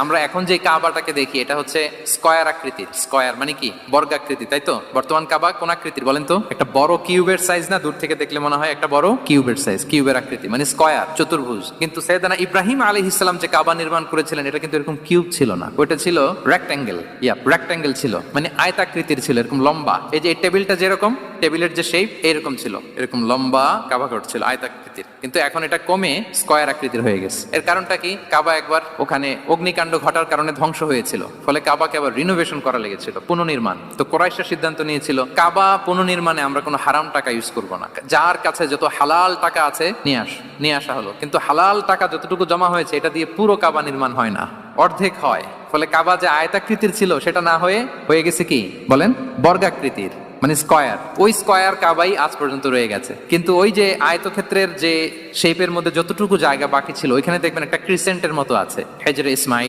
আমরা এখন যে কাবাটাকে দেখি এটা হচ্ছে স্কয়ার আকৃতির। স্কয়ার মানে কি? বর্গাকৃতি, তাই তো? বর্তমান কাবা কোন আকৃতির বলেন তো? একটা বড় কিউবের সাইজ না? দূর থেকে দেখলে মনে হয় একটা বড় কিউবের সাইজ, কিউবের আকৃতি মানে স্কয়ার, চতুর্ভুজ। কিন্তু সাইয়েদনা ইব্রাহিম আলাইহিস সালাম যে কাবা নির্মাণ করেছিলেন এটা কিন্তু এরকম কিউব ছিল না, ওটা ছিল রেক্ট্যাঙ্গেল। রেক্ট্যাঙ্গেল ছিল, মানে আয়তাকৃতির ছিল, এরকম লম্বা। এই যে এই টেবিলটা যেরকম, টেবিলের যে শেপ এরকম ছিল, এরকম লম্বা কাবা ঘর ছিল আয়তাকৃতির। কিন্তু এখন এটা কমে স্কয়ার আকৃতির হয়ে গেছে। এর কারণটা কি? কাবা একবার ওখানে অগ্নিকাণ্ড ঘটার কারণে ধ্বংস হয়েছিল, ফলে কাবাকে আবার রিনোভেশন করা লেগেছিল, পুনর্নির্মাণ। তো কুরাইশরা সিদ্ধান্ত নিয়েছিল কাবা পুনর্নির্মাণে আমরা কোনো হারাম টাকা ইউজ করব না, যার কাছে যত হালাল টাকা আছে নিয়ে আসা হলো। কিন্তু হালাল টাকা যতটুকু জমা হয়েছে এটা দিয়ে পুরো কাবা নির্মাণ হয় না, অর্ধেক হয়। ফলে কাবা যে আয়তাকৃতির ছিল সেটা না হয়ে গেছে কি বলেন? বর্গাকৃতির, মানে স্কয়ার। ওই স্কয়ার কাবাই আজ পর্যন্ত রয়ে গেছে। কিন্তু ওই যে আয়তক্ষেত্রের যে শেপের মধ্যে যতটুকু জায়গা বাকি ছিল ওইখানে দেখবেন একটা ক্রিসেন্টের মতো আছে, হেজরে ইসমাইল।